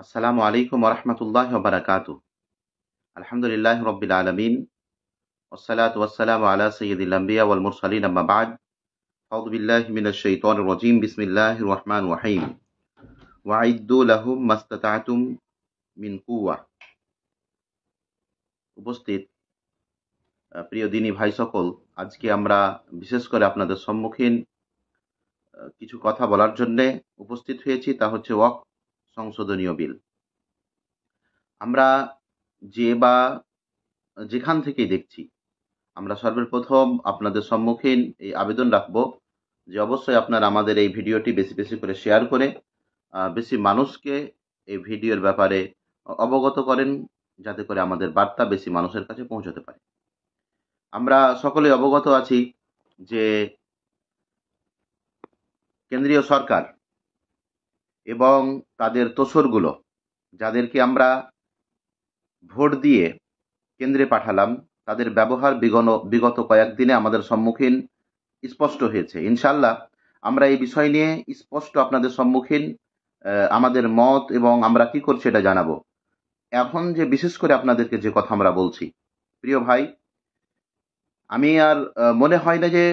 আসসালামু আলাইকুম ওরহমতুল্লাহ বারাকাতু। আলহামদুলিল্লাহ রব্বিল আলমিন ওসসালাতু ওয়াসসালামু আলা সাইয়্যিদিল আম্বিয়া ওয়াল মুরসালিন আম্মা বা'দ। আউযু বিল্লাহি মিনাশ শাইতানির রাজীম। বিসমিল্লাহির রহমানির রহিম। ওয়াইদ্দু লাহুম মাস্তাতা'তুম মিন কুওয়া। উপস্থিত প্রিয় দিনী ভাই সকল, আজকে আমরা বিশেষ করে আপনাদের সম্মুখীন কিছু কথা বলার জন্যে উপস্থিত হয়েছি, তা হচ্ছে ওয়াকফ সংশোধনীয় বিল। আমরা যেখান থেকেই দেখছি, আমরা সর্বপ্রথম আপনাদের সম্মুখীন এই আবেদন রাখব যে অবশ্যই আপনারা আমাদের এই ভিডিওটি বেশি বেশি করে শেয়ার করে বেশি মানুষকে এই ভিডিওর ব্যাপারে অবগত করেন, যাতে করে আমাদের বার্তা বেশি মানুষের কাছে পৌঁছতে পারে। আমরা সকলে অবগত আছি যে কেন্দ্রীয় সরকার এবং তাদের তোসরগুলো, যাদেরকে আমরা ভোট দিয়ে কেন্দ্রে পাঠালাম, তাদের ব্যবহার বিগত কয়েকদিনে আমাদের সম্মুখীন স্পষ্ট হয়েছে। ইনশাল্লাহ আমরা এই বিষয় নিয়ে স্পষ্ট আপনাদের সম্মুখীন আমাদের মত এবং আমরা কি করছি এটা জানাবো। এখন যে বিশেষ করে আপনাদেরকে যে কথা আমরা বলছি, প্রিয় ভাই, আমি আর মনে হয় না যে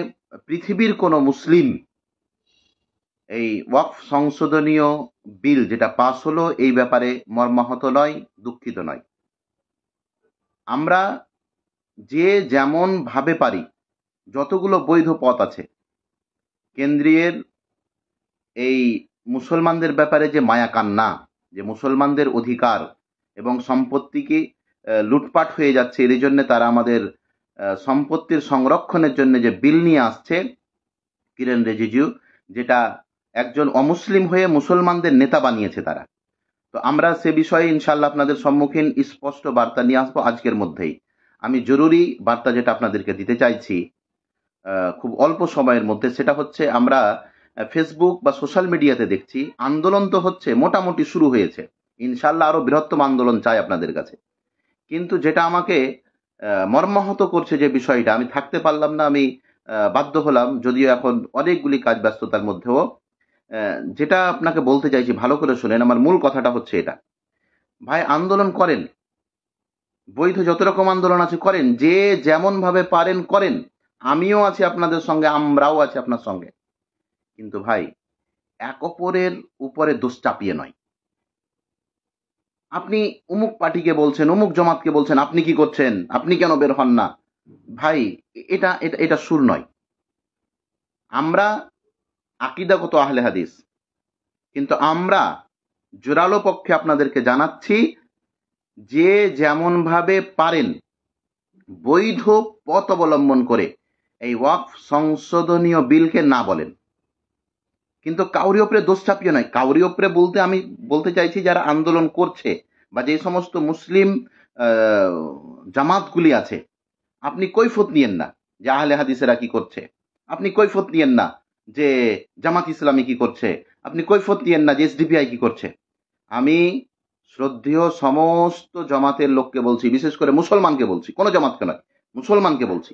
পৃথিবীর কোনো মুসলিম এই ওয়াকফ সংশোধনীয় বিল যেটা পাস হলো এই ব্যাপারে মর্মাহত নয়, দুঃখিত নয়। আমরা যে যেমন ভাবে পারি, যতগুলো বৈধ পথ আছে, কেন্দ্রের এই মুসলমানদের ব্যাপারে যে মায়া কান্না, যে মুসলমানদের অধিকার এবং সম্পত্তিকে লুটপাট হয়ে যাচ্ছে, এর জন্য তারা আমাদের সম্পত্তির সংরক্ষণের জন্য যে বিল নিয়ে আসছে কিরেন রিজিজু, যেটা একজন অমুসলিম হয়ে মুসলমানদের নেতা বানিয়েছে তারা। তো আমরা সে বিষয়ে ইনশাল্লাহ আপনাদের সম্মুখীন স্পষ্ট বার্তা নিয়ে আসবো আজকের মধ্যেই। আমি জরুরি বার্তা যেটা আপনাদেরকে দিতে চাইছি খুব অল্প সময়ের মধ্যে, সেটা হচ্ছে আমরা ফেসবুক বা সোশ্যাল মিডিয়াতে দেখছি আন্দোলন তো হচ্ছে, মোটামুটি শুরু হয়েছে। ইনশাল্লাহ আরো বৃহত্তম আন্দোলন চাই আপনাদের কাছে। কিন্তু যেটা আমাকে মর্মাহত করছে যে বিষয়টা, আমি থাকতে পারলাম না, আমি বাধ্য হলাম, যদিও এখন অনেকগুলি কাজ ব্যস্ততার মধ্যেও। যেটা আপনাকে বলতে চাইছি, ভালো করে শুনেন, আমার মূল কথাটা হচ্ছে এটা। ভাই, আন্দোলন করেন, বৈধ যত রকম আন্দোলন আছে করেন, যে যেমন ভাবে পারেন করেন, আমিও আছি আপনাদের সঙ্গে, আমরাও আছি আপনার সঙ্গে। কিন্তু ভাই, এক অপরের উপরে দোষ চাপিয়ে নয়। আপনি অমুক পার্টিকে বলছেন, অমুক জমাতকে বলছেন আপনি কি করছেন, আপনি কেন বের হন না। ভাই, এটা এটা এটা সুর নয়। আমরা আকীদাগত আহলে হাদিস, কিন্তু আমরা জোরালো পক্ষে আপনাদেরকে জানাচ্ছি, যে যেমন ভাবে পারেন বৈধ পথ অবলম্বন করে এই ওয়াকফ সংশোধনীয় বিলকে না বলেন। কিন্তু কাউরি ওপরে দোষ চাপিয়ে নয়। কাউরি ওপরে বলতে আমি বলতে চাইছি যারা আন্দোলন করছে বা যে সমস্ত মুসলিম জামাতগুলি আছে, আপনি কৈফত নিয়েন না যে আহলে হাদিসেরা কি করছে, আপনি কৈফত নিয়েন না যে জামাত ইসলামী কি করছে, আপনি কৈফত নিয়েন না যে এসডিপিআই কি করছে। আমি শ্রদ্ধেয় সমস্ত জামাতের লোককে বলছি, বিশেষ করে মুসলমানকে বলছি, কোনো জামাতকে নয়, মুসলমানকে বলছি,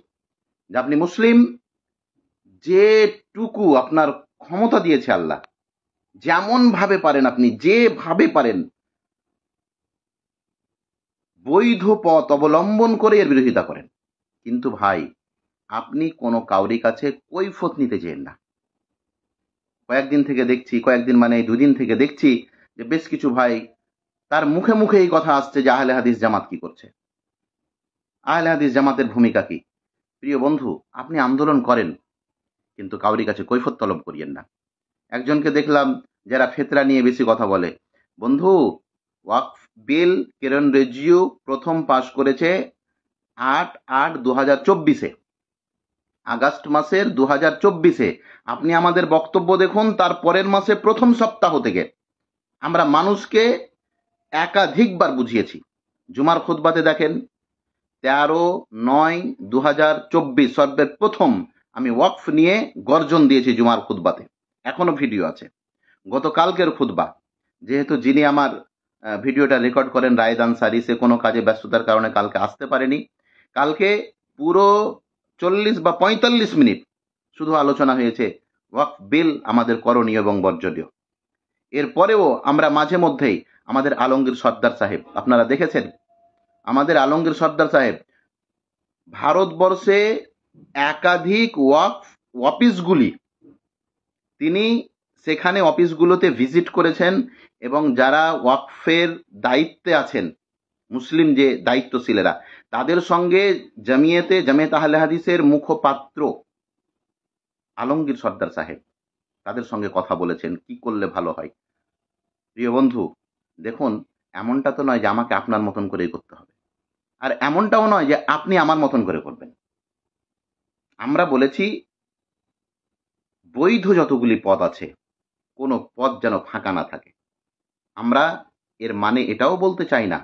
যে আপনি মুসলিম, যেটুকু আপনার ক্ষমতা দিয়েছে আল্লাহ, যেমন ভাবে পারেন, আপনি যেভাবে পারেন বৈধ পথ অবলম্বন করে এর বিরোধিতা করেন। কিন্তু ভাই, আপনি কোনো কাউরি কাছে কৈফত নিতে চেন না। কয়েকদিন থেকে দেখছি, কয়েকদিন মানে দুদিন থেকে দেখছি যে বেশ কিছু ভাই তার মুখে মুখে এই কথা আসছে যে আহলে হাদিস জামাত কি করছে, আহলে হাদিস জামাতের ভূমিকা কি। প্রিয় বন্ধু, আপনি আন্দোলন করেন, কিন্তু কাউরি কাছে কৈফত তলব করিয়েন না। একজনকে দেখলাম যারা ফেতরা নিয়ে বেশি কথা বলে। বন্ধু, ওয়াকফ বিল কিরণ রিজিজু প্রথম পাশ করেছে 8/8/2024, আগস্ট মাসের 2024। আপনি আমাদের বক্তব্য দেখুন, তার পরের মাসে প্রথম সপ্তাহ থেকে আমরা মানুষকে একাধিকবার বুঝিয়েছি। জুমার খুতবাতে দেখেন, 13/9/2024 সর্বপ্রথম আমি ওয়াকফ নিয়ে গর্জন দিয়েছি জুমার খুতবাতে, এখনো ভিডিও আছে। গতকালকের খুতবা, যেহেতু যিনি আমার ভিডিওটা রেকর্ড করেন রায়েদ আনসারি, সে কোনো কাজে ব্যস্ততার কারণে কালকে আসতে পারেনি। কালকে পুরো 40 বা 45 মিনিট শুধু আলোচনা হয়েছে ওয়াকফ বিল আমাদের করণীয় এবং বর্জনীয়। এরপরেও আমরা মাঝে মধ্যেই আমাদের আলমগীর সর্দার সাহেব, আপনারা দেখেছেন আমাদের আলমগীর সর্দার সাহেব ভারতবর্ষে একাধিক অফিসগুলি তিনি সেখানে অফিসগুলোতে ভিজিট করেছেন এবং যারা ওয়াকফের দায়িত্বে আছেন মুসলিম যে দায়িত্বশীলেরা তাদের সঙ্গে জামিয়াত আহলে হাদিসের মুখপাত্র আলমগীর সর্দার সাহেব তাদের সঙ্গে কথা বলেছেন কি করলে ভালো হয়। প্রিয় বন্ধু, দেখুন, এমনটা তো নয় যে আমাকে আপনার মতন করেই করতে হবে, আর এমনটাও নয় যে আপনি আমার মতন করে করবেন। আমরা বলেছি বৈধ যতগুলি পদ আছে কোনো পদ যেন ফাঁকা না থাকে। আমরা এর মানে এটাও বলতে চাই না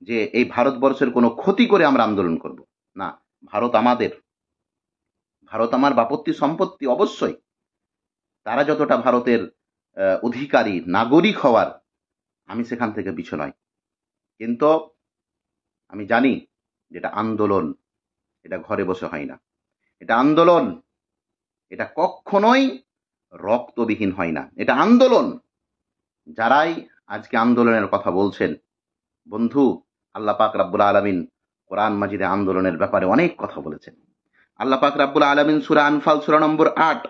যে এই ভারতবর্ষের কোনো ক্ষতি করে আমরা আন্দোলন করব না। ভারত আমাদের, ভারত আমার বাপত্তি সম্পত্তি, অবশ্যই তারা যতটা ভারতের অধিকারী নাগরিক হওয়ার, আমি সেখান থেকে পিছু নয়। কিন্তু আমি জানি যেটা আন্দোলন, এটা ঘরে বসে হয় না। এটা আন্দোলন, এটা কখনোই রক্তবিহীন হয় না। এটা আন্দোলন। যারাই আজকে আন্দোলনের কথা বলছেন, বন্ধু, আল্লাহ পাক রাব্বুল আলামিন কোরআন মাজিদে আন্দোলনের ব্যাপারে অনেক কথা বলেছেন। আল্লাহ পাক রাব্বুল আলামিন সূরা আনফাল সূরা নম্বর 8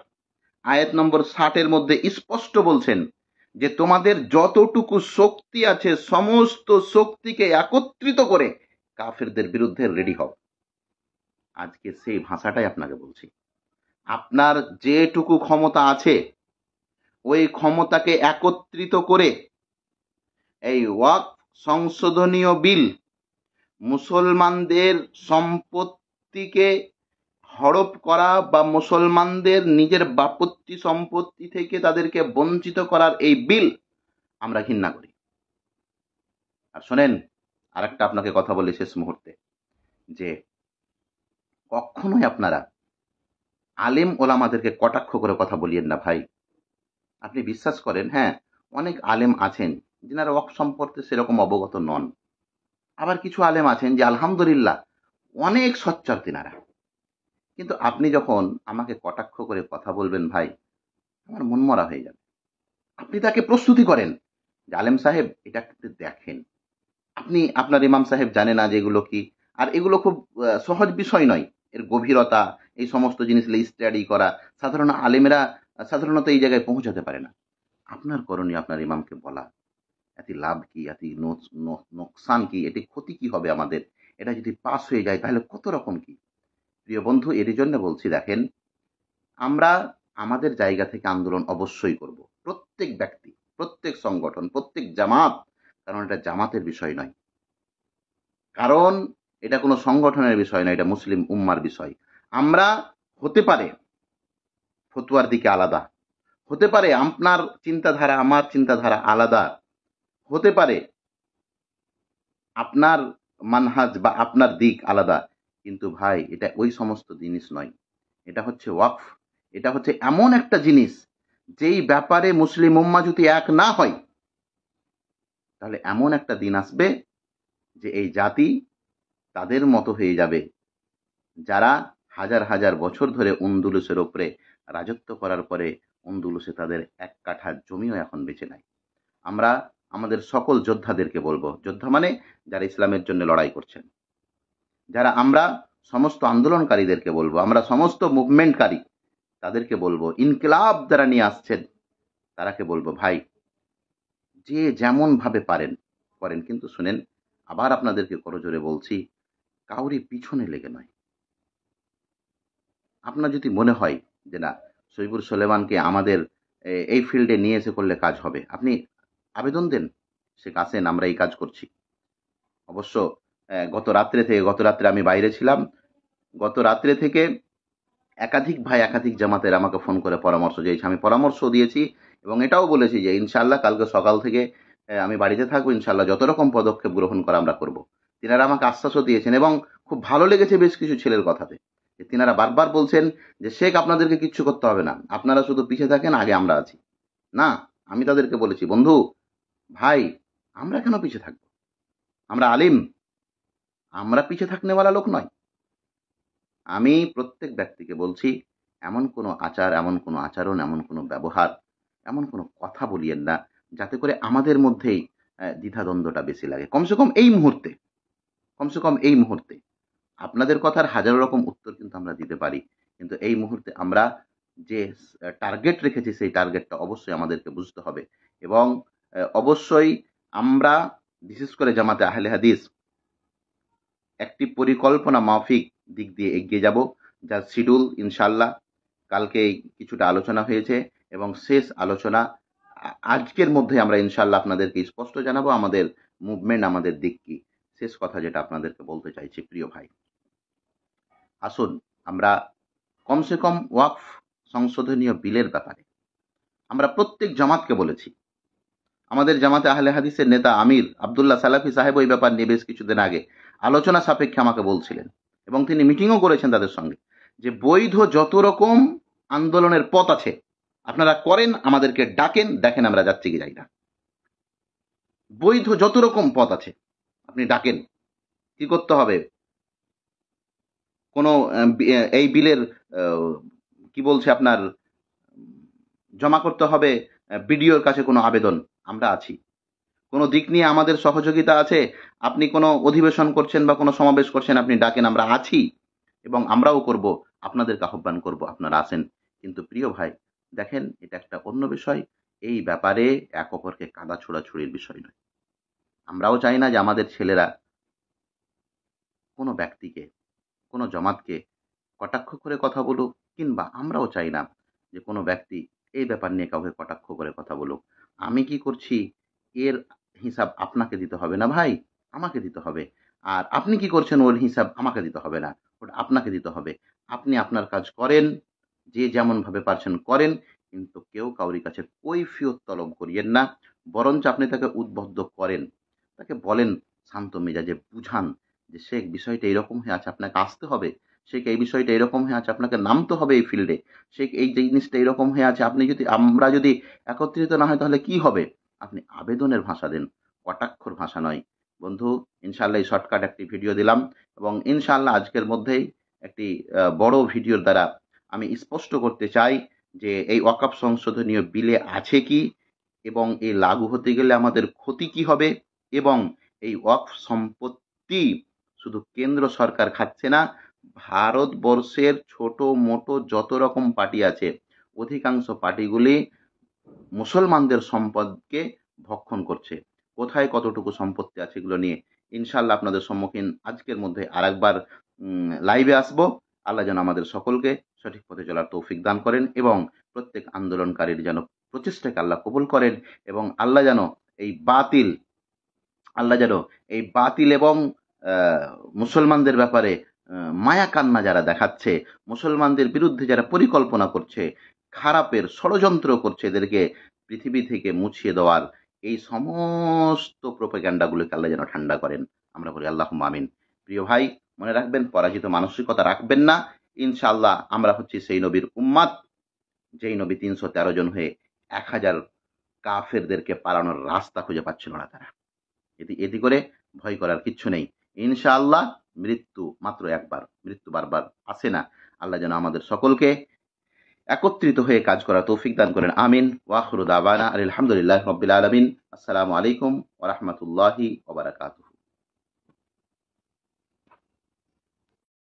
আয়াত নম্বর 60 মধ্যে স্পষ্ট বলছেন যে তোমাদের যতটুকু শক্তি আছে সমস্ত শক্তিকে একত্রিত করে কাফেরদের বিরুদ্ধে রেডি হও। আজকে সেই ভাষাটাই আপনাকে বলছি। আপনার যেটুকু ক্ষমতা আছে ওই ক্ষমতাকে একত্রিত করে এই ওয়াকফ সংশোধনীয় বিল মুসলমানদের সম্পত্তিকে হড়প করা বা মুসলমানদের নিজের বাপত্তি সম্পত্তি থেকে তাদেরকে বঞ্চিত করার এই বিল আমরা ঘৃণা করি। আর শোনেন, আর একটা আপনাকে কথা বলি শেষ মুহূর্তে, যে কখনোই আপনারা আলেম ওলামাদেরকে কটাক্ষ করে কথা বলিয়েন না ভাই। আপনি বিশ্বাস করেন, হ্যাঁ, অনেক আলেম আছেন যিনারা ওয়াকফ সম্পর্কে সেরকম অবগত নন। আবার কিছু আলেম আছেন যে আলহামদুলিল্লাহ অনেক সচ্চর তিনারা। কিন্তু আপনি যখন আমাকে কটাক্ষ করে কথা বলবেন ভাই, আমার মন মরা হয়ে যাবে। আপনি তাকে প্রস্তুতি করেন যে আলেম সাহেব এটা একটু দেখেন, আপনি আপনার ইমাম সাহেব জানে না যে এগুলো কি। আর এগুলো খুব সহজ বিষয় নয়, এর গভীরতা, এই সমস্ত জিনিস স্টাডি করা সাধারণ আলেমেরা সাধারণত এই জায়গায় পৌঁছাতে পারে না। আপনার করণীয় আপনার ইমামকে বলা, এতে লাভ কি, এতে নোকসান কি, এতে ক্ষতি কি হবে আমাদের, এটা যদি পাস হয়ে যায় তাহলে কত রকম কি। প্রিয় বন্ধু, এর জন্য বলছি, দেখেন, আমরা আমাদের জায়গা থেকে আন্দোলন অবশ্যই করব। প্রত্যেক ব্যক্তি, প্রত্যেক সংগঠন, প্রত্যেক জামাত, কারণ এটা জামাতের বিষয় নয়, কারণ এটা কোনো সংগঠনের বিষয় নয়, এটা মুসলিম উম্মার বিষয়। আমরা হতে পারে ফতুয়ার দিকে আলাদা, হতে পারে আপনার চিন্তাধারা আমার চিন্তাধারা আলাদা, হতে পারে আপনার মানহাজ বা আপনার দিক আলাদা, কিন্তু ভাই এটা ওই সমস্ত জিনিস নয়। এটা হচ্ছে ওয়াকফ, এটা হচ্ছে এমন একটা জিনিস যেই ব্যাপারে মুসলিম উম্মাহ যদি এক না হয় তাহলে এমন একটা দিন আসবে যে এই জাতি তাদের মতো হয়ে যাবে যারা হাজার হাজার বছর ধরে আন্দলুসের ওপরে রাজত্ব করার পরে আন্দলুসে তাদের এক কাঠা জমিও এখন বেঁচে নাই। আমরা আমাদের সকল যোদ্ধাদেরকে বলবো, যোদ্ধা মানে যারা ইসলামের জন্য লড়াই করছেন, যারা আমরা সমস্ত আন্দোলনকারীদেরকে বলবো, আমরা সমস্ত মুভমেন্টকারী তাদেরকে বলবো, ইনকিলাব যারা নিয়ে আসছেন তারাকে বলবো, ভাই যে যেমন ভাবে পারেন করেন, কিন্তু শুনেন, আবার আপনাদেরকে করজোরে বলছি, কাউরি পিছনে লেগে নয়। আপনার যদি মনে হয় যে না, শহীবুর সুলেমানকে আমাদের এই ফিল্ডে নিয়ে এসে করলে কাজ হবে, আপনি আবেদন দেন, সে আসেন, আমরা এই কাজ করছি। অবশ্য গত রাত্রে আমি বাইরে ছিলাম, গত রাত্রে থেকে একাধিক ভাই একাধিক জামাতের আমাকে ফোন করে পরামর্শ চেয়েছে, আমি পরামর্শ দিয়েছি এবং এটাও বলেছি যে ইনশাআল্লাহ কালকে সকাল থেকে আমি বাড়িতে থাকবো, ইনশাআল্লাহ যত রকম পদক্ষেপ গ্রহণ করা আমরা করব। তিনারা আমাকে আশ্বাসও দিয়েছেন এবং খুব ভালো লেগেছে বেশ কিছু ছেলের কথাতে, যে তিনারা বারবার বলছেন যে শেখ আপনাদেরকে কিচ্ছু করতে হবে না, আপনারা শুধু পিছিয়ে থাকেন, আগে আমরা আছি। না, আমি তাদেরকে বলেছি, বন্ধু ভাই, আমরা কেন পিছিয়ে থাকবো? আমরা আলিম, আমরা পিছিয়ে থাকনেওয়ালা লোক নয়। আমি প্রত্যেক ব্যক্তিকে বলছি, এমন কোনো আচার, এমন কোনো আচরণ, এমন কোনো ব্যবহার, এমন কোনো কথা বলিয়েন না যাতে করে আমাদের মধ্যেই দ্বিধাদ্বন্দ্বটা বেশি লাগে। কমসে কম এই মুহূর্তে আপনাদের কথার হাজারো রকম উত্তর কিন্তু আমরা দিতে পারি। কিন্তু এই মুহূর্তে আমরা যে টার্গেট রেখেছি সেই টার্গেটটা অবশ্যই আমাদেরকে বুঝতে হবে এবং অবশ্যই আমরা বিশেষ করে জামাতে আহলে হাদিস একটি পরিকল্পনা মাফিক দিক দিয়ে এগিয়ে যাব, যার শিডিউল ইনশাআল্লাহ কালকে কিছুটা আলোচনা হয়েছে এবং শেষ আলোচনা আজকের মধ্যে আমরা ইনশাআল্লাহ আপনাদেরকে স্পষ্ট জানাবো আমাদের মুভমেন্ট, আমাদের দিক কি। শেষ কথা যেটা আপনাদেরকে বলতে চাইছি প্রিয় ভাই, আসুন আমরা কমসে কম ওয়াকফ সংশোধনীয় বিলের ব্যাপারে আমরা প্রত্যেক জামাতকে বলেছি। আমাদের জামাতে আহলে হাদিসের নেতা আমির আব্দুল্লাহ সালাফি সাহেব ওই ব্যাপার নিয়ে বেশ কিছুদিন আগে আলোচনা সাপেক্ষে আমাকে বলছিলেন এবং তিনি মিটিংও করেছেন তাদের সঙ্গে, যে বৈধ যত রকম আন্দোলনের পথ আছে আপনারা করেন, আমাদেরকে ডাকেন, দেখেন আমরা যাচ্ছি কি যাই না। বৈধ যত রকম পথ আছে আপনি ডাকেন। কি করতে হবে? কোনো এই বিলের কি বলছে আপনার জমা করতে হবে বিডিওর কাছে কোনো আবেদন, আমরা আছি। কোনো দিক নিয়ে আমাদের সহযোগিতা আছে, আপনি কোনো অধিবেশন করছেন বা কোনো সমাবেশ করছেন, আপনি ডাকেন, আমরা আছি এবং আমরাও করব, আপনাদেরকে আহ্বান করব, আপনারা আসেন। কিন্তু প্রিয় ভাই দেখেন, এটা একটা অন্য বিষয়। এই ব্যাপারে এক অপরকে কাদা ছোড়াছুড়ির বিষয় নয়। আমরাও চাই না যে আমাদের ছেলেরা কোনো ব্যক্তিকে, কোনো জমাতকে কটাক্ষ করে কথা বলুক, কিংবা আমরাও চাই না যে কোনো ব্যক্তি এই ব্যাপার নিয়ে কাউকে কটাক্ষ করে কথা বলুক। আমি কি করছি এর হিসাব আপনাকে দিতে হবে না ভাই, আমাকে দিতে হবে। আর আপনি কি করছেন ওর হিসাব আমাকে দিতে হবে না, ওটা আপনাকে দিতে হবে। আপনি আপনার কাজ করেন, যে যেমনভাবে পারছেন করেন, কিন্তু কেউ কাউরি কাছে কৈফিয়ত তলব করিয়েন না। বরঞ্চ আপনি তাকে উদ্বুদ্ধ করেন, তাকে বলেন শান্ত মেজাজে, বুঝান যে সে বিষয়টা এরকম হয়ে আছে, আপনাকে আসতে হবে। সে এই বিষয়টা এরকম হয়ে আছে, আপনাকে নামতে হবে এই ফিল্ডে। সে এই জিনিসটা এরকম হয়ে আছে, আমরা যদি একত্রিত না হয় তাহলে কি হবে? আপনি আবেদনের ভাষা দেন, কটাক্ষর ভাষা নয়। বন্ধু, ইনশাআল্লাহ এই শর্টকাট একটি ভিডিও দিলাম এবং ইনশাআল্লাহ আজকের মধ্যেই একটি বড় ভিডিওর দ্বারা আমি স্পষ্ট করতে চাই যে এই ওয়াকফ সংশোধনীয় বিলে আছে কি এবং এই লাগু হতে গেলে আমাদের ক্ষতি কি হবে, এবং এই ওয়াকফ সম্পত্তি শুধু কেন্দ্র সরকার খাচ্ছে না, ভারতবর্ষের ছোট মোটো যত রকম পার্টি আছে অধিকাংশ পার্টিগুলি মুসলমানদের সম্পদকে ভক্ষণ করছে। কোথায় কতটুকু সম্পত্তি আছে এগুলো নিয়ে ইনশাআল্লাহ আপনাদের সম্মুখীন আজকের মধ্যে আরেকবার লাইভে আসবো। আল্লাহ যেন আমাদের সকলকে সঠিক পথে চলার তৌফিক দান করেন এবং প্রত্যেক আন্দোলনকারীর যেন প্রচেষ্টাকে আল্লাহ কবুল করেন এবং আল্লাহ যেন এই বাতিল এবং মুসলমানদের ব্যাপারে মায়া কান্না যারা দেখাচ্ছে, মুসলমানদের বিরুদ্ধে যারা পরিকল্পনা করছে, খারাপের ষড়যন্ত্র করছে, এদেরকে পৃথিবী থেকে মুছিয়ে দেওয়ার এই সমস্ত প্রোপাগ্যান্ডাগুলোকে আল্লাহ যেন ঠান্ডা করেন। আমরা বলি আল্লাহুম্মা আমিন। প্রিয় ভাই, মনে রাখবেন, পরাজিত মানসিকতা রাখবেন না। ইনশাআল্লাহ আমরা হচ্ছি সেই নবীর উম্মাত, যেই নবী 313 জন হয়ে 1000 কাফেরদেরকে পালানোর রাস্তা খুঁজে পাচ্ছিল না তারা। এতে করে ভয় করার কিচ্ছু নেই। ইনশাআল্লাহ মৃত্যু মাত্র একবার, মৃত্যু বারবার আসে না। আল্লাহ যেন আমাদের সকলকে একত্রিত হয়ে কাজ করার তৌফিক দান করেন। আমিন। ওয়া আখিরু দাওয়ানা আলহামদুলিল্লাহি রাব্বিল আলামিন। আসসালামু আলাইকুম ওয়া রাহমাতুল্লাহি ওয়া বারাকাতুহু।